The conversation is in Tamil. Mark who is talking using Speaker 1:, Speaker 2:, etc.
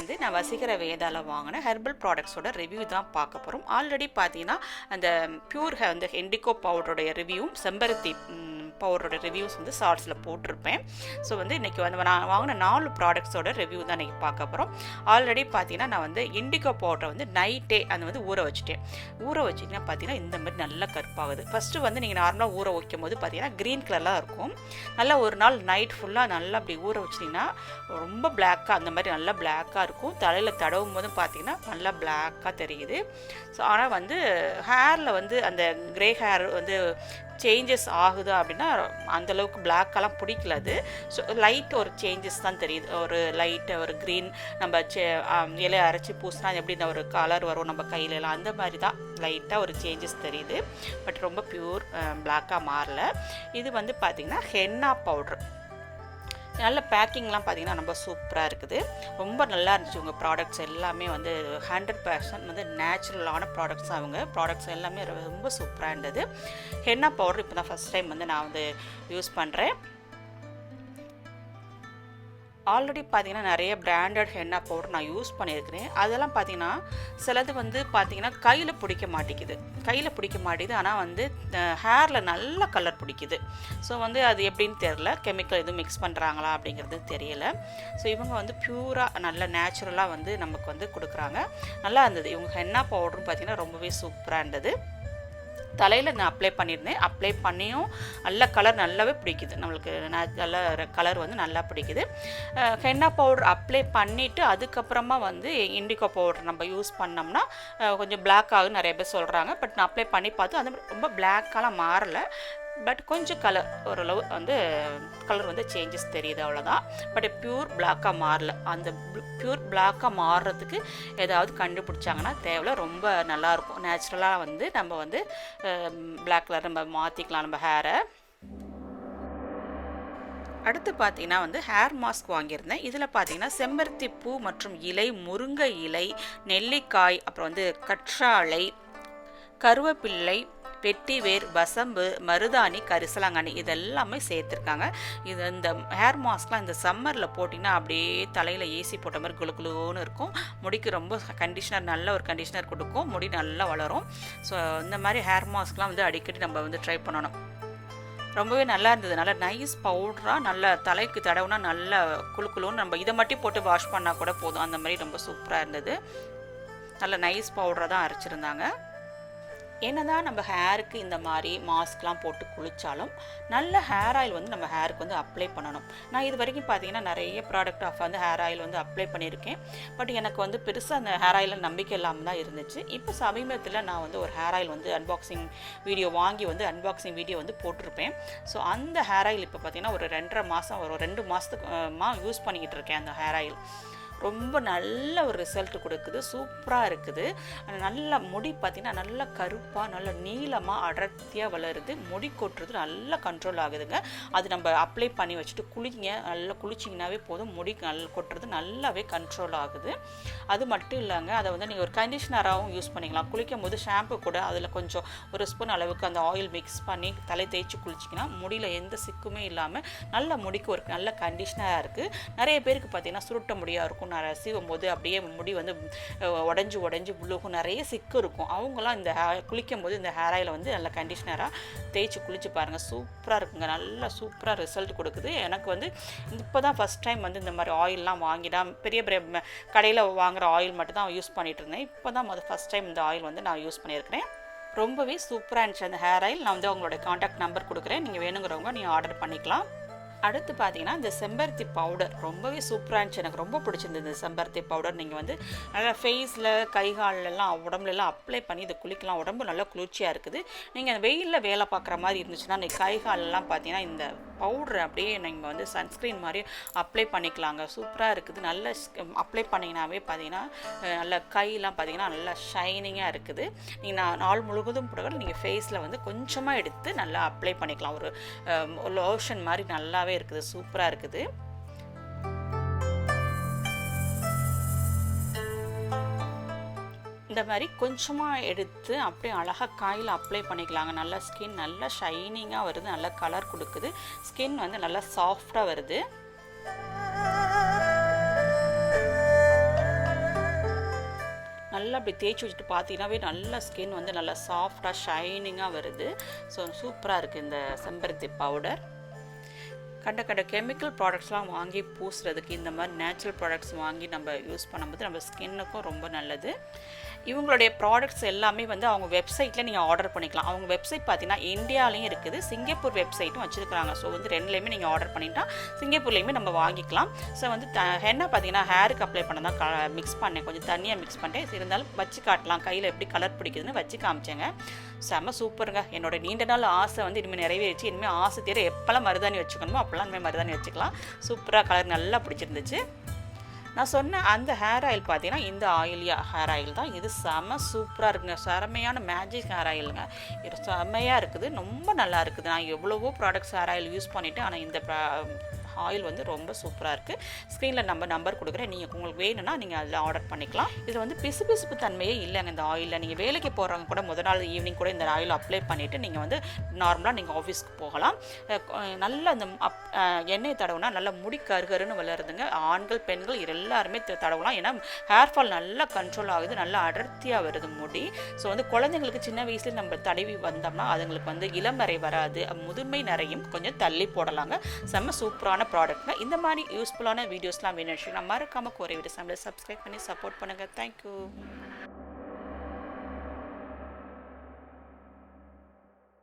Speaker 1: வந்து நான் வசீகர வேதால வாங்கின ஹெர்பல் ப்ராடக்ட்ஸோட ரிவ்யூ தான் பார்க்க போகிறோம். ஆல்ரெடி பார்த்தீங்கன்னா அந்த பியூர் அந்த இண்டிகோ பவுடருடைய ரிவ்யூவும் செம்பருத்தி பவுடரோட ரிவ்யூஸ் வந்து ஷார்ட்ஸில் போட்டிருப்பேன். ஸோ வந்து இன்றைக்கி வந்து நான் வாங்கின 4 ப்ராடக்ட்ஸோட ரிவ்யூ தான் இன்றைக்கி பார்க்க போகிறோம். ஆல்ரெடி பார்த்தீங்கன்னா நான் வந்து இண்டிகோ பவுடரை வந்து நைட்டே அந்த வந்து ஊற வச்சுட்டேன். ஊற வச்சிங்கன்னா பார்த்தீங்கன்னா இந்த மாதிரி நல்லா கருப்பாகுது. ஃபஸ்ட்டு வந்து நீங்கள் நார்மலாக ஊற வைக்கும் போது பார்த்தீங்கன்னா க்ரீன் கலர்லாம் இருக்கும். நல்லா ஒரு நாள் நைட் ஃபுல்லாக நல்லா அப்படி ஊற வச்சிட்டிங்கன்னா ரொம்ப பிளாக்காக அந்த மாதிரி நல்லா பிளாக்காக இருக்கும். தலையில் தடவும் போதும் பார்த்தீங்கன்னா நல்லா பிளாக்காக தெரியுது. ஸோ ஆனால் வந்து ஹேரில் வந்து அந்த க்ரே ஹேர் வந்து சேஞ்சஸ் ஆகுது அப்படின்னா அந்தளவுக்கு பிளாக்கெல்லாம் பிடிக்கல அது. ஸோ லைட் ஒரு சேஞ்சஸ் தான் தெரியுது. ஒரு லைட்டு ஒரு க்ரீன் நம்ம இலையை அரைச்சி பூசினா எப்படி இந்த ஒரு கலர் வரும் நம்ம கையிலலாம் அந்த மாதிரி தான் லைட்டாக ஒரு சேஞ்சஸ் தெரியுது. பட் ரொம்ப பியூர் பிளாக்காக மாறல. இது வந்து பார்த்திங்கன்னா ஹென்னா பவுட்ரு. நல்ல பேக்கிங்லாம் பார்த்திங்கன்னா ரொம்ப சூப்பராக இருக்குது. ரொம்ப நல்லா இருந்துச்சு. உங்கள் ப்ராடக்ட்ஸ் எல்லாமே வந்து 100% வந்து நேச்சுரலான ப்ராடக்ட்ஸ். அவங்க ப்ராடக்ட்ஸ் எல்லாமே ரொம்ப சூப்பராக இருந்தது. ஹென்னா பவுடர் இப்போ தான் ஃபஸ்ட் டைம் வந்து நான் வந்து யூஸ் பண்ணுறேன். ஆல்ரெடி பார்த்திங்கன்னா நிறைய பிராண்டட் ஹென்னா பவுடர் நான் யூஸ் பண்ணியிருக்கிறேன். அதெல்லாம் பார்த்திங்கன்னா சிலது வந்து பார்த்திங்கன்னா கையில் பிடிக்க மாட்டேங்குது. ஆனால் வந்து ஹேரில் நல்ல கலர் பிடிக்குது. ஸோ வந்து அது எப்படின்னு தெரில, கெமிக்கல் எதுவும் மிக்ஸ் பண்ணுறாங்களா அப்படிங்கிறது தெரியலை. ஸோ இவங்க வந்து பியூராக நல்ல நேச்சுரலாக வந்து நமக்கு வந்து கொடுக்குறாங்க. நல்லா இருந்தது. இவங்க ஹென்னா பவுடரும் பார்த்திங்கன்னா ரொம்பவே சூப்பராக இருந்தது. தலையில் நான் அப்ளை பண்ணியிருந்தேன். அப்ளை பண்ணியும் நல்ல கலர் நல்லாவே பிடிக்குது. நம்மளுக்கு நல்ல கலர் வந்து நல்லா பிடிக்குது. ஹென்னா பவுடர் அப்ளை பண்ணிவிட்டு அதுக்கப்புறமா வந்து இண்டிகோ பவுடர் நம்ம யூஸ் பண்ணோம்னா கொஞ்சம் பிளாக் ஆகுன்னு நிறைய பேர் சொல்கிறாங்க. பட் நான் அப்ளை பண்ணி பார்த்து அது ரொம்ப பிளாக்கெலாம் மாறலை. பட் கொஞ்சம் கலர் ஓரளவு வந்து கலர் வந்து சேஞ்சஸ் தெரியுது, அவ்வளோதான். பட் பியூர் பிளாக்காக மாறல. அந்த பியூர் பிளாக்காக மாறுறதுக்கு ஏதாவது கண்டுபிடிச்சாங்கன்னா தேவையில்ல, ரொம்ப நல்லாயிருக்கும். நேச்சுரலாக வந்து நம்ம வந்து பிளாக் கலர் நம்ம மாற்றிக்கலாம் நம்ம ஹேரை. அடுத்து பார்த்தீங்கன்னா வந்து ஹேர் மாஸ்க் வாங்கியிருந்தேன். இதில் பார்த்தீங்கன்னா செம்பருத்தி பூ மற்றும் இலை, முருங்கை இலை, நெல்லிக்காய், அப்புறம் வந்து கற்றாழை, கருவேப்பிள்ளை, வெட்டிவேர், வசம்பு, மருதாணி, கரிசலாங்கண்ணி இதெல்லாமே சேர்த்துருக்காங்க. இது இந்த ஹேர் மாஸ்க்லாம் இந்த சம்மரில் போட்டிங்கன்னா அப்படியே தலையில் ஏசி போட்ட மாதிரி குளுகுளுன்னு இருக்கும். முடிக்கு ரொம்ப கண்டிஷனர், நல்ல ஒரு கண்டிஷனர் கொடுக்கும். முடி நல்லா வளரும். ஸோ இந்த மாதிரி ஹேர் மாஸ்க்லாம் வந்து அடிக்கடி நம்ம வந்து ட்ரை பண்ணணும். ரொம்பவே நல்லா இருந்தது. நல்லா நைஸ் பவுடராக நல்லா தலைக்கு தடவுனா நல்லா குளுகுளுன்னு நம்ம இதை மட்டும் போட்டு வாஷ் பண்ணால் கூட போதும். அந்த மாதிரி ரொம்ப சூப்பராக இருந்தது. நல்ல நைஸ் பவுடராக தான் அரைச்சிருந்தாங்க. என்னதான் நம்ம ஹேருக்கு இந்த மாதிரி மாஸ்க்லாம் போட்டு குளித்தாலும் நல்ல ஹேர் ஆயில் வந்து நம்ம ஹேருக்கு வந்து அப்ளை பண்ணணும். நான் இது வரைக்கும் பார்த்தீங்கன்னா நிறைய ப்ராடக்ட் ஆஃப் வந்து ஹேர் ஆயில் வந்து அப்ளை பண்ணியிருக்கேன். பட் எனக்கு வந்து பெருசாக அந்த ஹேர் ஆயிலில் நம்பிக்கை இல்லாமல் தான் இருந்துச்சு. இப்போ சமீபத்தில் நான் வந்து ஒரு ஹேர் ஆயில் வந்து அன்பாக்சிங் வீடியோ வாங்கி வந்து அன்பாக்சிங் வீடியோ வந்து போட்டிருப்பேன். ஸோ அந்த ஹேர் ஆயில் இப்போ பார்த்தீங்கன்னா ஒரு 2.5 மாதம் ஒரு 2 மாதத்துக்கு யூஸ் பண்ணிக்கிட்டு இருக்கேன். அந்த ஹேர் ஆயில் ரொம்ப நல்ல ஒரு ரிசல்ட் கொடுக்குது. சூப்பராக இருக்குது. நல்ல முடி பார்த்திங்கன்னா நல்லா கருப்பாக நல்ல நீளமாக அடர்த்தியாக வளருது. முடி கொட்டுறது நல்லா கண்ட்ரோல் ஆகுதுங்க. அது நம்ம அப்ளை பண்ணி வச்சுட்டு நல்லா குளிச்சிங்கனாவே போதும். முடி கொட்டுறது நல்லாவே கண்ட்ரோல் ஆகுது. அது மட்டும் இல்லைங்க, அதை வந்து நீங்கள் ஒரு கண்டிஷ்னராகவும் யூஸ் பண்ணிக்கலாம். குளிக்கும் போது ஷாம்பு கூட அதில் கொஞ்சம் ஒரு ஸ்பூன் அளவுக்கு அந்த ஆயில் மிக்ஸ் பண்ணி தலை தேய்ச்சி குளிச்சிங்கன்னா முடியில் எந்த சிக்குமே இல்லாமல் நல்ல முடிக்கு ஒரு நல்ல கண்டிஷ்னராக இருக்குது. நிறைய பேருக்கு பார்த்திங்கன்னா சுருட்ட முடியாக இருக்கும். நான் சீவும் போது அப்படியே முடி வந்து உடஞ்சி விழுகும், நிறைய சிக்கு இருக்கும். அவங்களாம் இந்த குளிக்கும் போது இந்த ஹேர் ஆயிலை வந்து நல்ல கண்டிஷ்னராக தேய்ச்சி குளிச்சு பாருங்கள். சூப்பராக இருக்குங்க. நல்லா சூப்பராக ரிசல்ட் கொடுக்குது. எனக்கு வந்து இப்போ தான் ஃபஸ்ட் டைம் வந்து இந்த மாதிரி ஆயிலெலாம் வாங்கினா பெரிய பெரிய கடையில் வாங்குகிற ஆயில் மட்டும் தான் யூஸ் பண்ணிகிட்டு இருந்தேன். இப்போ தான் ஃபஸ்ட் டைம் இந்த ஆயில் வந்து நான் யூஸ் பண்ணியிருக்கிறேன். ரொம்பவே சூப்பராக இருந்துச்சு அந்த ஹேர் ஆயில். நான் வந்து அவங்களோட காண்டாக்ட் நம்பர் கொடுக்குறேன். நீங்கள் வேணுங்கிறவங்க நீங்கள் ஆர்டர் பண்ணிக்கலாம். அடுத்து பார்த்தீங்கன்னா இந்த செம்பருத்தி பவுடர் ரொம்பவே சூப்பராக இருந்துச்சு. எனக்கு ரொம்ப பிடிச்சிருந்தது இந்த செம்பருத்தி பவுடர். நீங்கள் வந்து நல்லா ஃபேஸில் கைகாலெல்லாம் உடம்புலலாம் அப்ளை பண்ணி இதை குளிக்கலாம். உடம்பு நல்லா குளிர்ச்சியாக இருக்குது. நீங்கள் வெயிலில் வேலை பார்க்குற மாதிரி இருந்துச்சுன்னா இந்த கைகாலெல்லாம் பார்த்தீங்கன்னா இந்த பவுடர் அப்படியே நீங்கள் வந்து சன்ஸ்க்ரீன் மாதிரி அப்ளை பண்ணிக்கலாங்க. சூப்பராக இருக்குது. நல்ல அப்ளை பண்ணிங்கனாவே பார்த்தீங்கன்னா நல்ல கையெல்லாம் பார்த்தீங்கன்னா நல்லா ஷைனிங்காக இருக்குது. நீங்கள் நாள் முழுவதும் கூட நீங்கள் ஃபேஸில் வந்து கொஞ்சமாக எடுத்து நல்லா அப்ளை பண்ணிக்கலாம். ஒரு லோஷன் மாதிரி நல்லாவே இருக்குது. சூப்பராக இருக்குது. இந்த மாதிரி கொஞ்சமாக எடுத்து அப்படியே அழகாக காயில் அப்ளை பண்ணிக்கலாங்க. நல்லா ஸ்கின் நல்லா ஷைனிங்காக வருது. நல்லா கலர் கொடுக்குது. ஸ்கின் வந்து நல்லா சாஃப்டாக வருது. நல்லா அப்படி தேய்ச்சி வச்சுட்டு பார்த்தீங்கன்னாவே நல்லா ஸ்கின் வந்து நல்லா சாஃப்டாக ஷைனிங்காக வருது. ஸோ சூப்பராக இருக்குது இந்த செம்பருத்தி பவுடர். கண்ட கெமிக்கல் ப்ராடக்ட்ஸ்லாம் வாங்கி பூசுறதுக்கு இந்த மாதிரி நேச்சுரல் ப்ராடக்ட்ஸ் வாங்கி நம்ம யூஸ் பண்ணும்போது நம்ம ஸ்கின்னுக்கும் ரொம்ப நல்லது. இவங்களுடைய ப்ராடக்ட்ஸ் எல்லாமே வந்து அவங்க வெப்சைட்டில் நீங்கள் ஆர்டர் பண்ணிக்கலாம். அவங்க வெப்சைட் பார்த்தீங்கன்னா இந்தியாலையும் இருக்குது, சிங்கப்பூர் வெப்சைட்டும் வச்சுருக்காங்க. ஸோ வந்து ரெண்டுலேயுமே நீங்கள் ஆர்டர் பண்ணிட்டா சிங்கப்பூர்லேயுமே நம்ம வாங்கிக்கலாம். ஸோ வந்து ஹென்னா பார்த்தீங்கன்னா ஹேருக்கு அப்ளை பண்ண தான் மிக்ஸ் பண்ணேன், கொஞ்சம் தண்ணியாக மிக்ஸ் பண்ணிட்டேன். இருந்தாலும் வச்சு காட்டலாம், கையில் எப்படி கலர் பிடிக்குதுன்னு வச்சு காமிச்சேங்க. செம்ம சூப்பருங்க. என்னோட நீண்ட நாள் ஆசை வந்து இனிமேல் நிறைவேறிச்சு. இனிமேல் ஆசை தீர எப்போல்லாம் மருதாணி வச்சுக்கணுமோ அப்போல்லாம் இனிமேல் மருதாணி வச்சுக்கலாம். சூப்பராக கலர் நல்லா பிடிச்சிருந்துச்சு. நான் சொன்ன அந்த ஹேர் ஆயில் பார்த்தீங்கன்னா இந்த ஆயிலியா ஹேர் ஆயில் தான். இது செம்ம சூப்பராக இருக்குங்க, செம்மையான மேஜிக் ஹேர் ஆயிலுங்க. இது செம்மையாக இருக்குது, ரொம்ப நல்லா இருக்குது. நான் எவ்வளவோ ப்ராடக்ட்ஸ் ஹேர் ஆயில் யூஸ் பண்ணிவிட்டு, ஆனால் இந்த ஆயில் வந்து ரொம்ப சூப்பராக இருக்குது. ஸ்க்ரீனில் நம்பர் கொடுக்குறேன், நீங்கள் உங்களுக்கு வேணும்னா நீங்கள் அதில் ஆர்டர் பண்ணிக்கலாம். இதில் வந்து பிசுபிசுப்பு தன்மையே இல்லைங்க இந்த ஆயிலில். நீங்கள் வேலைக்கு போகிறவங்க கூட முதல் நாள் ஈவினிங் கூட இந்த ஆயில் அப்ளை பண்ணிவிட்டு நீங்கள் வந்து நார்மலாக நீங்கள் ஆஃபீஸ்க்கு போகலாம். நல்லா அந்த எண்ணெய் தடவுனா நல்லா முடி கருகருன்னு வளருதுங்க. ஆண்கள் பெண்கள் எல்லாருமே தடவலாம். ஏன்னா ஹேர் ஃபால் நல்லா கண்ட்ரோல் ஆகுது, நல்லா அடர்த்தியாக வருது முடி. ஸோ வந்து குழந்தைங்களுக்கு சின்ன வயசுல நம்ம தடவி வந்தோம்னா அதுங்களுக்கு வந்து இளமறை வராது, முதுமை நிறையும் கொஞ்சம் தள்ளி போடலாங்க. செம்ம சூப்பரான ப்ராடக்ட்ங்க. இந்த மாதிரி யூஸ்ஃபுல்லான வீடியோஸ்லாம் வேணும், மறக்காம கோரை வீடியோஸ் நம்மளை சப்ஸ்கிரைப் பண்ணி சப்போர்ட் பண்ணுங்கள். தேங்க்யூ.